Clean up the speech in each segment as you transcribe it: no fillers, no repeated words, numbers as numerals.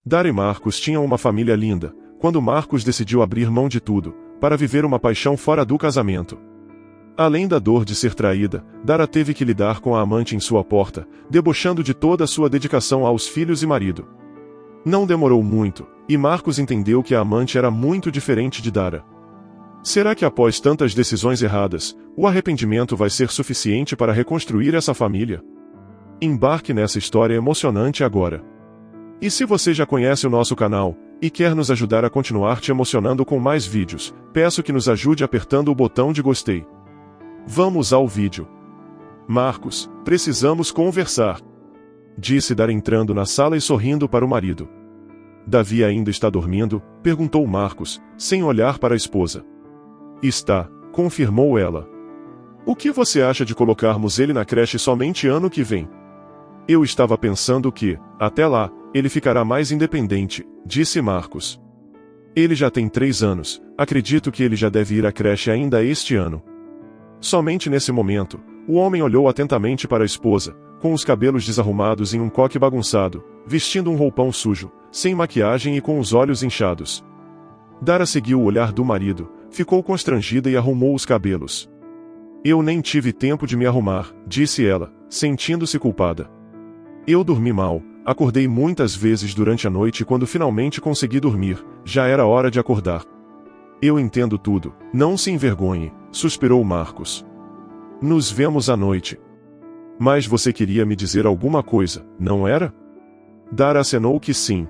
Dara e Marcos tinham uma família linda, quando Marcos decidiu abrir mão de tudo, para viver uma paixão fora do casamento. Além da dor de ser traída, Dara teve que lidar com a amante em sua porta, debochando de toda a sua dedicação aos filhos e marido. Não demorou muito, e Marcos entendeu que a amante era muito diferente de Dara. Será que após tantas decisões erradas, o arrependimento vai ser suficiente para reconstruir essa família? Embarque nessa história emocionante agora. E se você já conhece o nosso canal, e quer nos ajudar a continuar te emocionando com mais vídeos, peço que nos ajude apertando o botão de gostei. Vamos ao vídeo. Marcos, precisamos conversar, disse Dara entrando na sala e sorrindo para o marido. Davi ainda está dormindo? Perguntou Marcos, sem olhar para a esposa. Está, confirmou ela. O que você acha de colocarmos ele na creche somente ano que vem? Eu estava pensando que, até lá, ele ficará mais independente, disse Marcos. Ele já tem 3 anos, acredito que ele já deve ir à creche ainda este ano. Somente nesse momento, o homem olhou atentamente para a esposa, com os cabelos desarrumados em um coque bagunçado, vestindo um roupão sujo, sem maquiagem e com os olhos inchados. Dara seguiu o olhar do marido, ficou constrangida e arrumou os cabelos. Eu nem tive tempo de me arrumar, disse ela, sentindo-se culpada. Eu dormi mal, acordei muitas vezes durante a noite e quando finalmente consegui dormir, já era hora de acordar. Eu entendo tudo, não se envergonhe, suspirou Marcos. Nos vemos à noite. Mas você queria me dizer alguma coisa, não era? Dara acenou que sim.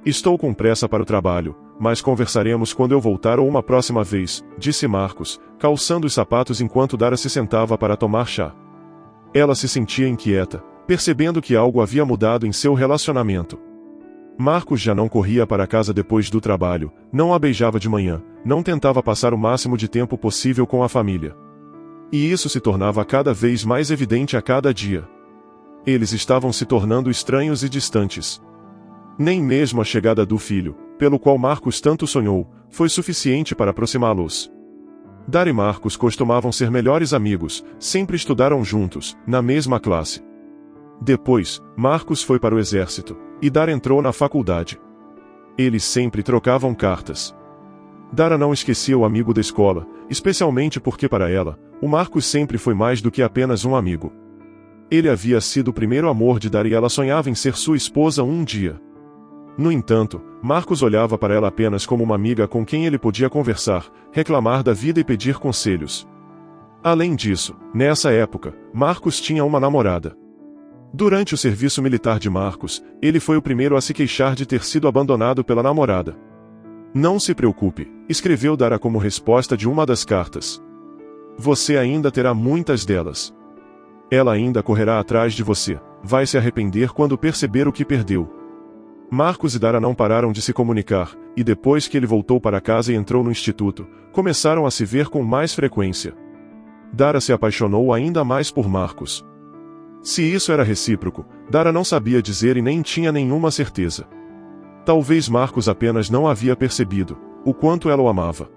Estou com pressa para o trabalho, mas conversaremos quando eu voltar ou uma próxima vez, disse Marcos, calçando os sapatos enquanto Dara se sentava para tomar chá. Ela se sentia inquieta, percebendo que algo havia mudado em seu relacionamento. Marcos já não corria para casa depois do trabalho, não a beijava de manhã, não tentava passar o máximo de tempo possível com a família. E isso se tornava cada vez mais evidente a cada dia. Eles estavam se tornando estranhos e distantes. Nem mesmo a chegada do filho, pelo qual Marcos tanto sonhou, foi suficiente para aproximá-los. Dara e Marcos costumavam ser melhores amigos, sempre estudaram juntos, na mesma classe. Depois, Marcos foi para o exército, e Dara entrou na faculdade. Eles sempre trocavam cartas. Dara não esquecia o amigo da escola, especialmente porque para ela, o Marcos sempre foi mais do que apenas um amigo. Ele havia sido o primeiro amor de Dara e ela sonhava em ser sua esposa um dia. No entanto, Marcos olhava para ela apenas como uma amiga com quem ele podia conversar, reclamar da vida e pedir conselhos. Além disso, nessa época, Marcos tinha uma namorada. Durante o serviço militar de Marcos, ele foi o primeiro a se queixar de ter sido abandonado pela namorada. Não se preocupe, escreveu Dara como resposta de uma das cartas. Você ainda terá muitas delas. Ela ainda correrá atrás de você, vai se arrepender quando perceber o que perdeu. Marcos e Dara não pararam de se comunicar, e depois que ele voltou para casa e entrou no instituto, começaram a se ver com mais frequência. Dara se apaixonou ainda mais por Marcos. Se isso era recíproco, Dara não sabia dizer e nem tinha nenhuma certeza. Talvez Marcos apenas não havia percebido o quanto ela o amava.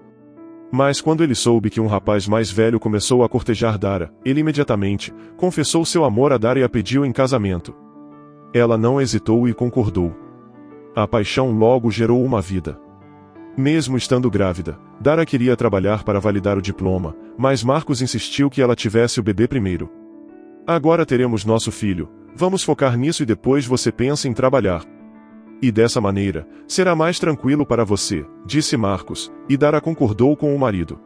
Mas quando ele soube que um rapaz mais velho começou a cortejar Dara, ele imediatamente confessou seu amor a Dara e a pediu em casamento. Ela não hesitou e concordou. A paixão logo gerou uma vida. Mesmo estando grávida, Dara queria trabalhar para validar o diploma, mas Marcos insistiu que ela tivesse o bebê primeiro. Agora teremos nosso filho, vamos focar nisso e depois você pensa em trabalhar. E dessa maneira, será mais tranquilo para você, disse Marcos, e Dara concordou com o marido.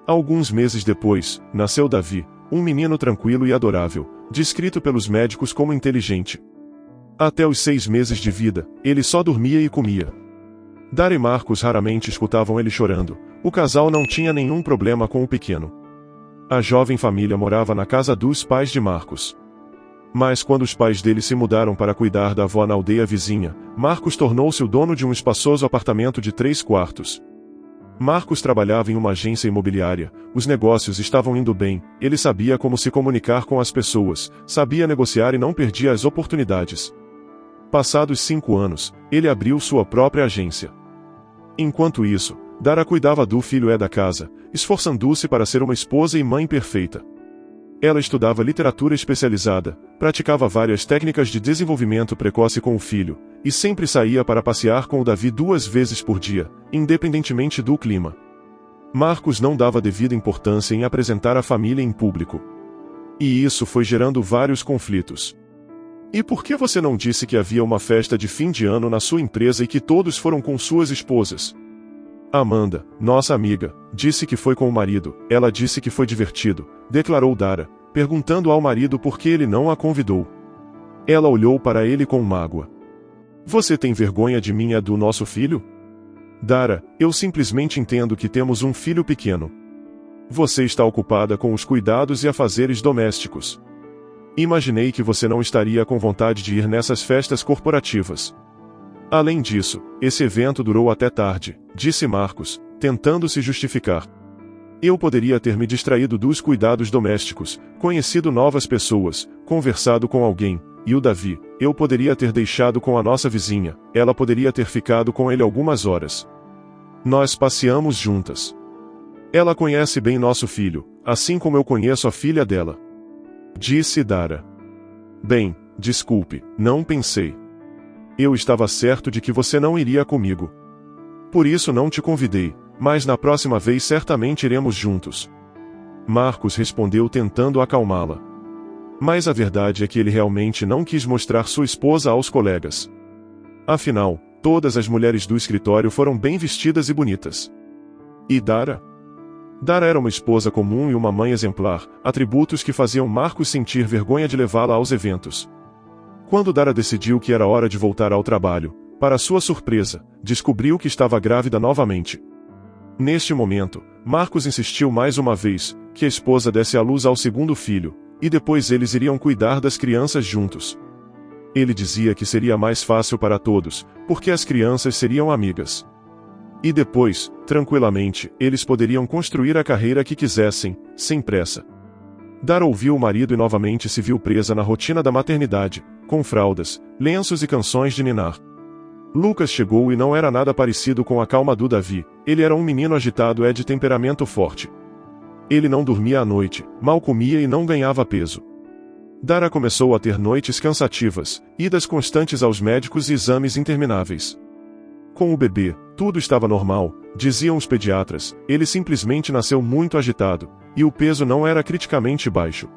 Alguns meses depois, nasceu Davi, um menino tranquilo e adorável, descrito pelos médicos como inteligente. Até os 6 meses de vida, ele só dormia e comia. Dara e Marcos raramente escutavam ele chorando, o casal não tinha nenhum problema com o pequeno. A jovem família morava na casa dos pais de Marcos. Mas quando os pais dele se mudaram para cuidar da avó na aldeia vizinha, Marcos tornou-se o dono de um espaçoso apartamento de 3 quartos. Marcos trabalhava em uma agência imobiliária, os negócios estavam indo bem, ele sabia como se comunicar com as pessoas, sabia negociar e não perdia as oportunidades. Passados 5 anos, ele abriu sua própria agência. Enquanto isso, Dara cuidava do filho da casa, esforçando-se para ser uma esposa e mãe perfeita. Ela estudava literatura especializada, praticava várias técnicas de desenvolvimento precoce com o filho, e sempre saía para passear com o Davi 2 vezes por dia, independentemente do clima. Marcos não dava devida importância em apresentar a família em público. E isso foi gerando vários conflitos. E por que você não disse que havia uma festa de fim de ano na sua empresa e que todos foram com suas esposas? Amanda, nossa amiga, disse que foi com o marido. Ela disse que foi divertido, declarou Dara, perguntando ao marido por que ele não a convidou. Ela olhou para ele com mágoa. Você tem vergonha de mim e do nosso filho? Dara, eu simplesmente entendo que temos um filho pequeno. Você está ocupada com os cuidados e afazeres domésticos. Imaginei que você não estaria com vontade de ir nessas festas corporativas. Além disso, esse evento durou até tarde, disse Marcos, tentando se justificar. Eu poderia ter me distraído dos cuidados domésticos, conhecido novas pessoas, conversado com alguém, e o Davi, eu poderia ter deixado com a nossa vizinha, ela poderia ter ficado com ele algumas horas. Nós passeamos juntas. Ela conhece bem nosso filho, assim como eu conheço a filha dela. Disse Dara. Bem, desculpe, não pensei. Eu estava certo de que você não iria comigo. Por isso não te convidei, mas na próxima vez certamente iremos juntos. Marcos respondeu tentando acalmá-la. Mas a verdade é que ele realmente não quis mostrar sua esposa aos colegas. Afinal, todas as mulheres do escritório foram bem vestidas e bonitas. E Dara? Dara era uma esposa comum e uma mãe exemplar, atributos que faziam Marcos sentir vergonha de levá-la aos eventos. Quando Dara decidiu que era hora de voltar ao trabalho, para sua surpresa, descobriu que estava grávida novamente. Neste momento, Marcos insistiu mais uma vez, que a esposa desse à luz ao segundo filho, e depois eles iriam cuidar das crianças juntos. Ele dizia que seria mais fácil para todos, porque as crianças seriam amigas. E depois, tranquilamente, eles poderiam construir a carreira que quisessem, sem pressa. Dara ouviu o marido e novamente se viu presa na rotina da maternidade, com fraldas, lenços e canções de ninar. Lucas chegou e não era nada parecido com a calma do Davi, ele era um menino agitado e de temperamento forte. Ele não dormia à noite, mal comia e não ganhava peso. Dara começou a ter noites cansativas, idas constantes aos médicos e exames intermináveis. Com o bebê, tudo estava normal, diziam os pediatras, ele simplesmente nasceu muito agitado, e o peso não era criticamente baixo.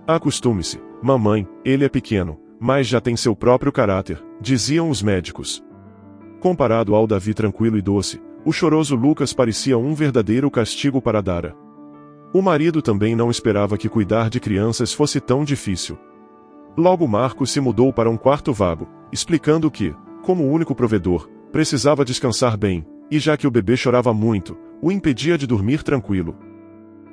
Acostume-se, mamãe, ele é pequeno, mas já tem seu próprio caráter, diziam os médicos. Comparado ao Davi tranquilo e doce, o choroso Lucas parecia um verdadeiro castigo para Dara. O marido também não esperava que cuidar de crianças fosse tão difícil. Logo Marcos se mudou para um quarto vago, explicando que, como único provedor, precisava descansar bem, e já que o bebê chorava muito, o impedia de dormir tranquilo.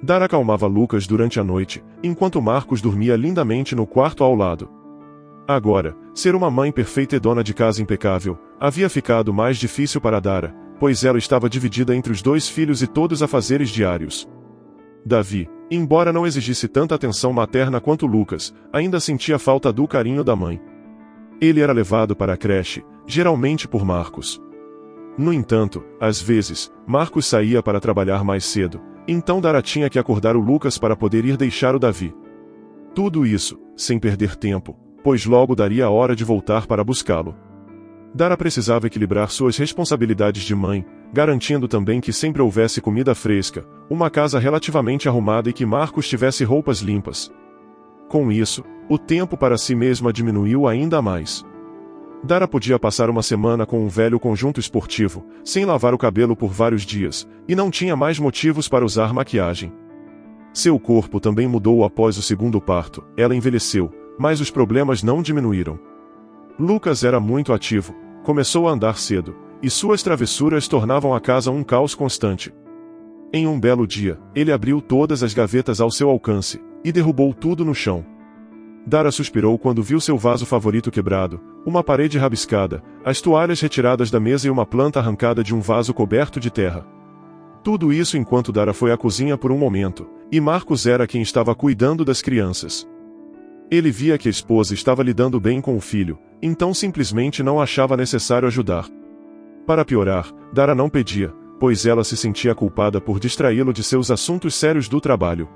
Dara acalmava Lucas durante a noite, enquanto Marcos dormia lindamente no quarto ao lado. Agora, ser uma mãe perfeita e dona de casa impecável, havia ficado mais difícil para Dara, pois ela estava dividida entre os 2 filhos e todos os afazeres diários. Davi, embora não exigisse tanta atenção materna quanto Lucas, ainda sentia falta do carinho da mãe. Ele era levado para a creche, geralmente por Marcos. No entanto, às vezes, Marcos saía para trabalhar mais cedo, então Dara tinha que acordar o Lucas para poder ir deixar o Davi. Tudo isso, sem perder tempo, pois logo daria a hora de voltar para buscá-lo. Dara precisava equilibrar suas responsabilidades de mãe, garantindo também que sempre houvesse comida fresca, uma casa relativamente arrumada e que Marcos tivesse roupas limpas. Com isso, o tempo para si mesma diminuiu ainda mais. Dara podia passar uma semana com um velho conjunto esportivo, sem lavar o cabelo por vários dias, e não tinha mais motivos para usar maquiagem. Seu corpo também mudou após o segundo parto, ela envelheceu, mas os problemas não diminuíram. Lucas era muito ativo, começou a andar cedo, e suas travessuras tornavam a casa um caos constante. Em um belo dia, ele abriu todas as gavetas ao seu alcance, e derrubou tudo no chão. Dara suspirou quando viu seu vaso favorito quebrado, uma parede rabiscada, as toalhas retiradas da mesa e uma planta arrancada de um vaso coberto de terra. Tudo isso enquanto Dara foi à cozinha por um momento, e Marcos era quem estava cuidando das crianças. Ele via que a esposa estava lidando bem com o filho, então simplesmente não achava necessário ajudar. Para piorar, Dara não pedia, pois ela se sentia culpada por distraí-lo de seus assuntos sérios do trabalho.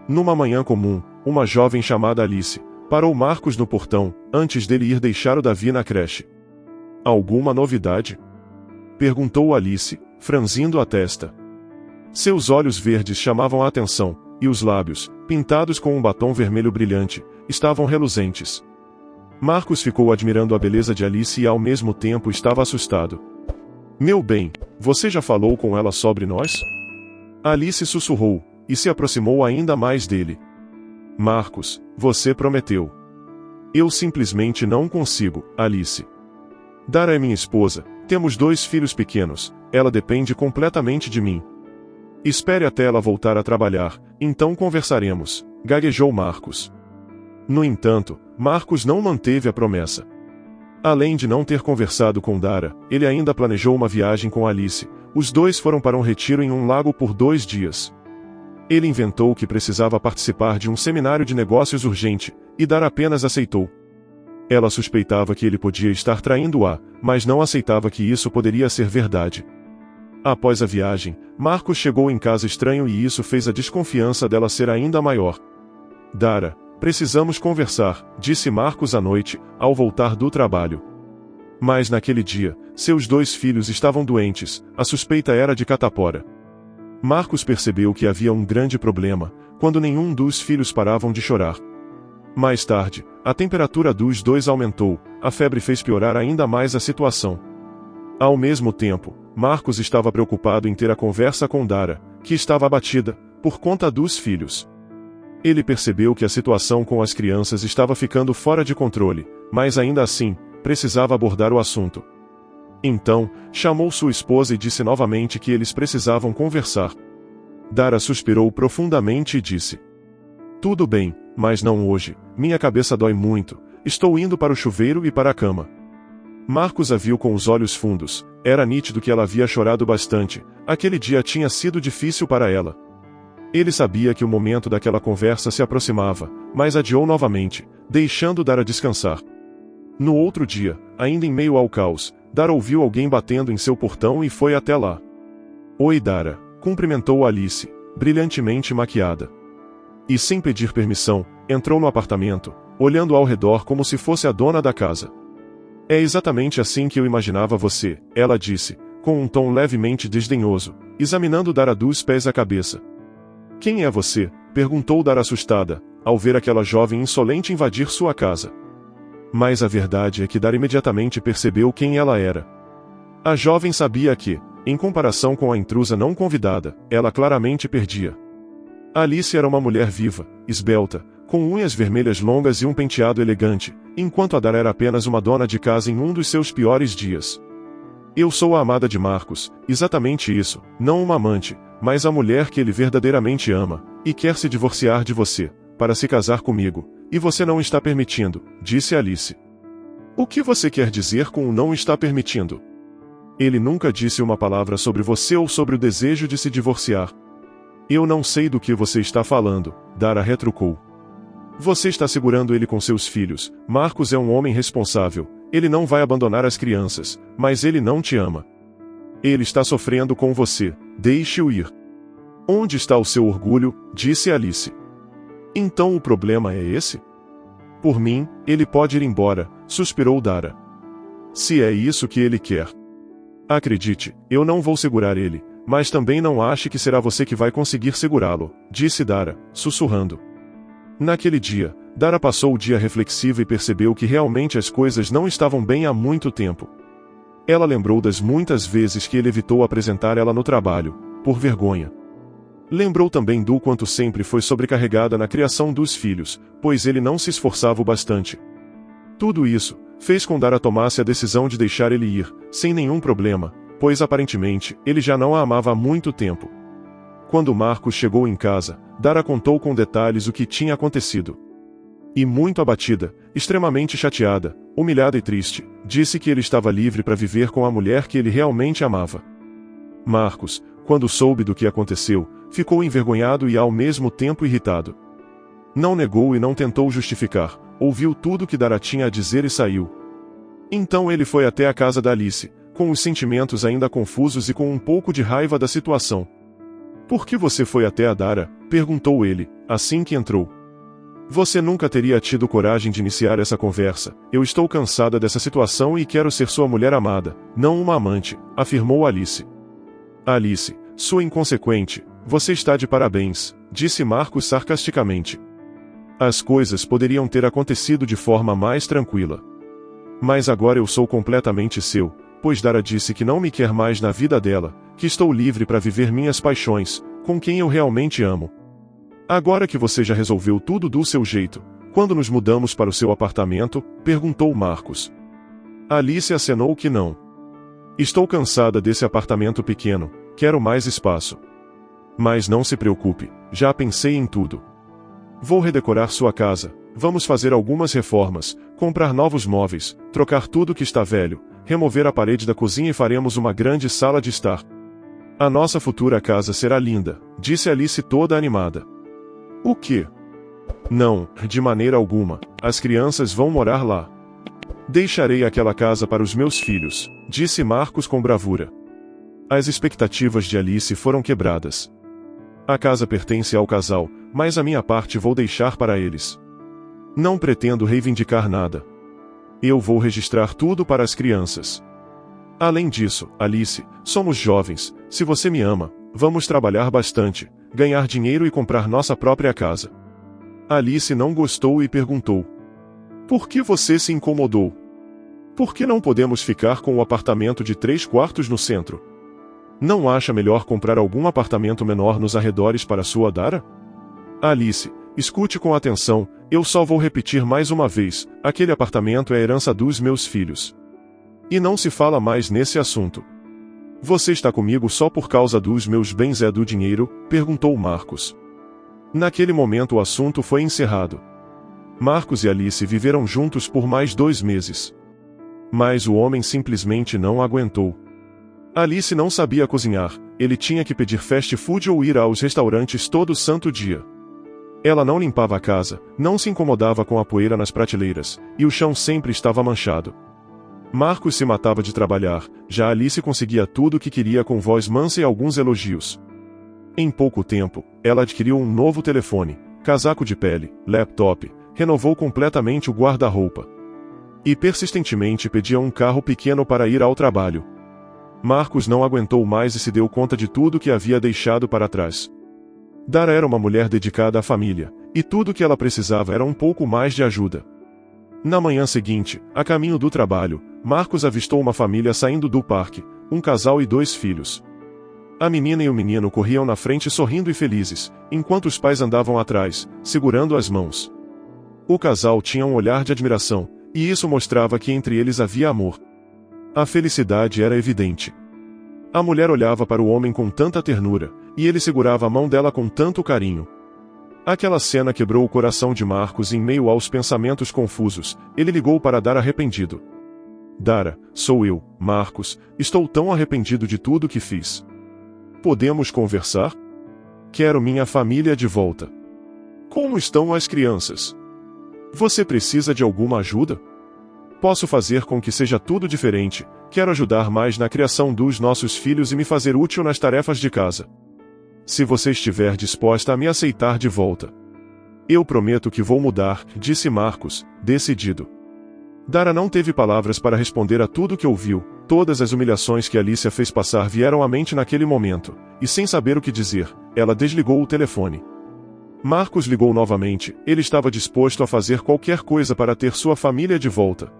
Numa manhã comum, uma jovem chamada Alice parou Marcos no portão, antes dele ir deixar o Davi na creche. Alguma novidade? Perguntou Alice, franzindo a testa. Seus olhos verdes chamavam a atenção, e os lábios, pintados com um batom vermelho brilhante, estavam reluzentes. Marcus ficou admirando a beleza de Alice e ao mesmo tempo estava assustado. Meu bem, você já falou com ela sobre nós? Alice sussurrou, e se aproximou ainda mais dele. Marcus, você prometeu. Eu simplesmente não consigo, Alice. Dara é minha esposa, temos 2 filhos pequenos, ela depende completamente de mim. Espere até ela voltar a trabalhar, então conversaremos, gaguejou Marcus. No entanto, Marcus não manteve a promessa. Além de não ter conversado com Dara, ele ainda planejou uma viagem com Alice. Os dois foram para um retiro em um lago por 2 dias. Ele inventou que precisava participar de um seminário de negócios urgente, e Dara apenas aceitou. Ela suspeitava que ele podia estar traindo-a, mas não aceitava que isso poderia ser verdade. Após a viagem, Marcus chegou em casa estranho e isso fez a desconfiança dela ser ainda maior. Dara, precisamos conversar, disse Marcus à noite, ao voltar do trabalho. Mas naquele dia, seus 2 filhos estavam doentes, a suspeita era de catapora. Marcus percebeu que havia um grande problema, quando nenhum dos filhos paravam de chorar. Mais tarde, a temperatura dos 2 aumentou, a febre fez piorar ainda mais a situação. Ao mesmo tempo, Marcus estava preocupado em ter a conversa com Dara, que estava abatida, por conta dos filhos. Ele percebeu que a situação com as crianças estava ficando fora de controle, mas ainda assim, precisava abordar o assunto. Então, chamou sua esposa e disse novamente que eles precisavam conversar. Dara suspirou profundamente e disse: Tudo bem, mas não hoje, minha cabeça dói muito, estou indo para o chuveiro e para a cama. Marcus a viu com os olhos fundos, era nítido que ela havia chorado bastante, aquele dia tinha sido difícil para ela. Ele sabia que o momento daquela conversa se aproximava, mas adiou novamente, deixando Dara descansar. No outro dia, ainda em meio ao caos, Dara ouviu alguém batendo em seu portão e foi até lá. Oi Dara, cumprimentou Alice, brilhantemente maquiada. E sem pedir permissão, entrou no apartamento, olhando ao redor como se fosse a dona da casa. É exatamente assim que eu imaginava você, ela disse, com um tom levemente desdenhoso, examinando Dara dos pés à cabeça. Quem é você? Perguntou Dara assustada, ao ver aquela jovem insolente invadir sua casa. Mas a verdade é que Dara imediatamente percebeu quem ela era. A jovem sabia que, em comparação com a intrusa não convidada, ela claramente perdia. Alice era uma mulher viva, esbelta, com unhas vermelhas longas e um penteado elegante, enquanto a Dara era apenas uma dona de casa em um dos seus piores dias. Eu sou a amada de Marcus, exatamente isso, não uma amante, mas a mulher que ele verdadeiramente ama, e quer se divorciar de você, para se casar comigo, e você não está permitindo, disse Alice. O que você quer dizer com o não está permitindo? Ele nunca disse uma palavra sobre você ou sobre o desejo de se divorciar. Eu não sei do que você está falando, Dara retrucou. Você está segurando ele com seus filhos, Marcus é um homem responsável, ele não vai abandonar as crianças, mas ele não te ama. Ele está sofrendo com você, deixe-o ir. Onde está o seu orgulho, disse Alice. Então o problema é esse? Por mim, ele pode ir embora, suspirou Dara. Se é isso que ele quer. Acredite, eu não vou segurar ele, mas também não ache que será você que vai conseguir segurá-lo, disse Dara, sussurrando. Naquele dia, Dara passou o dia reflexiva e percebeu que realmente as coisas não estavam bem há muito tempo. Ela lembrou das muitas vezes que ele evitou apresentar ela no trabalho, por vergonha. Lembrou também do quanto sempre foi sobrecarregada na criação dos filhos, pois ele não se esforçava o bastante. Tudo isso fez com Dara tomasse a decisão de deixar ele ir, sem nenhum problema, pois aparentemente ele já não a amava há muito tempo. Quando Marcus chegou em casa, Dara contou com detalhes o que tinha acontecido. E muito abatida, extremamente chateada, humilhada e triste, disse que ele estava livre para viver com a mulher que ele realmente amava. Marcus, quando soube do que aconteceu, ficou envergonhado e ao mesmo tempo irritado. Não negou e não tentou justificar, ouviu tudo que Dara tinha a dizer e saiu. Então ele foi até a casa da Alice, com os sentimentos ainda confusos e com um pouco de raiva da situação. Por que você foi até a Dara? Perguntou ele, assim que entrou. Você nunca teria tido coragem de iniciar essa conversa. Eu estou cansada dessa situação e quero ser sua mulher amada, não uma amante, afirmou Alice. Alice, sua inconsequente, você está de parabéns, disse Marcos sarcasticamente. As coisas poderiam ter acontecido de forma mais tranquila. Mas agora eu sou completamente seu, pois Dara disse que não me quer mais na vida dela, que estou livre para viver minhas paixões, com quem eu realmente amo. Agora que você já resolveu tudo do seu jeito, quando nos mudamos para o seu apartamento? Perguntou Marcos. Alice acenou que não. Estou cansada desse apartamento pequeno, quero mais espaço. Mas não se preocupe, já pensei em tudo. Vou redecorar sua casa, vamos fazer algumas reformas, comprar novos móveis, trocar tudo que está velho, remover a parede da cozinha e faremos uma grande sala de estar. A nossa futura casa será linda, disse Alice toda animada. O quê? Não, de maneira alguma, as crianças vão morar lá. Deixarei aquela casa para os meus filhos, disse Marcos com bravura. As expectativas de Alice foram quebradas. A casa pertence ao casal, mas a minha parte vou deixar para eles. Não pretendo reivindicar nada. Eu vou registrar tudo para as crianças. Além disso, Alice, somos jovens, se você me ama, vamos trabalhar bastante, ganhar dinheiro e comprar nossa própria casa. Alice não gostou e perguntou. Por que você se incomodou? Por que não podemos ficar com o apartamento de 3 quartos no centro? Não acha melhor comprar algum apartamento menor nos arredores para sua Dara? Alice, escute com atenção, eu só vou repetir mais uma vez, aquele apartamento é a herança dos meus filhos. E não se fala mais nesse assunto. Você está comigo só por causa dos meus bens do dinheiro? Perguntou Marcos. Naquele momento o assunto foi encerrado. Marcos e Alice viveram juntos por mais 2 meses. Mas o homem simplesmente não aguentou. Alice não sabia cozinhar, ele tinha que pedir fast food ou ir aos restaurantes todo santo dia. Ela não limpava a casa, não se incomodava com a poeira nas prateleiras, e o chão sempre estava manchado. Marcos se matava de trabalhar, já Alice conseguia tudo o que queria com voz mansa e alguns elogios. Em pouco tempo, ela adquiriu um novo telefone, casaco de pele, laptop, renovou completamente o guarda-roupa. E persistentemente pedia um carro pequeno para ir ao trabalho. Marcos não aguentou mais e se deu conta de tudo que havia deixado para trás. Dara era uma mulher dedicada à família, e tudo que ela precisava era um pouco mais de ajuda. Na manhã seguinte, a caminho do trabalho, Marcos avistou uma família saindo do parque, um casal e 2 filhos. A menina e o menino corriam na frente sorrindo e felizes, enquanto os pais andavam atrás, segurando as mãos. O casal tinha um olhar de admiração, e isso mostrava que entre eles havia amor. A felicidade era evidente. A mulher olhava para o homem com tanta ternura, e ele segurava a mão dela com tanto carinho. Aquela cena quebrou o coração de Marcos em meio aos pensamentos confusos. Ele ligou para Dara arrependido. Dara, sou eu, Marcos, estou tão arrependido de tudo que fiz. Podemos conversar? Quero minha família de volta. Como estão as crianças? Você precisa de alguma ajuda? Posso fazer com que seja tudo diferente, quero ajudar mais na criação dos nossos filhos e me fazer útil nas tarefas de casa. Se você estiver disposta a me aceitar de volta. Eu prometo que vou mudar, disse Marcos, decidido. Dara não teve palavras para responder a tudo que ouviu, todas as humilhações que Alicia fez passar vieram à mente naquele momento, e sem saber o que dizer, ela desligou o telefone. Marcos ligou novamente, ele estava disposto a fazer qualquer coisa para ter sua família de volta.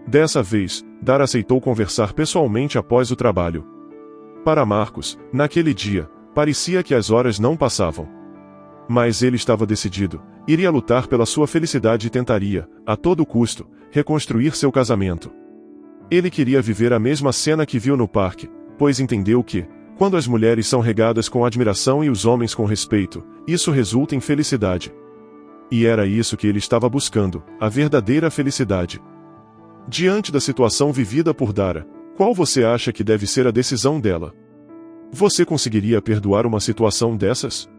Dessa vez, Dara aceitou conversar pessoalmente após o trabalho. Para Marcos, naquele dia, parecia que as horas não passavam. Mas ele estava decidido, iria lutar pela sua felicidade e tentaria, a todo custo, reconstruir seu casamento. Ele queria viver a mesma cena que viu no parque, pois entendeu que, quando as mulheres são regadas com admiração e os homens com respeito, isso resulta em felicidade. E era isso que ele estava buscando, a verdadeira felicidade. Diante da situação vivida por Dara, qual você acha que deve ser a decisão dela? Você conseguiria perdoar uma situação dessas?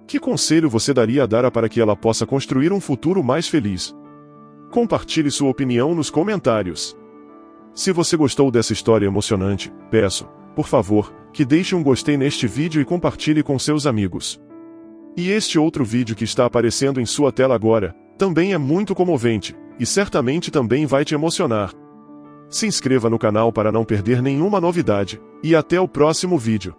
Que conselho você daria a Dara para que ela possa construir um futuro mais feliz? Compartilhe sua opinião nos comentários. Se você gostou dessa história emocionante, peço, por favor, que deixe um gostei neste vídeo e compartilhe com seus amigos. E este outro vídeo que está aparecendo em sua tela agora, também é muito comovente, e certamente também vai te emocionar. Se inscreva no canal para não perder nenhuma novidade, e até o próximo vídeo.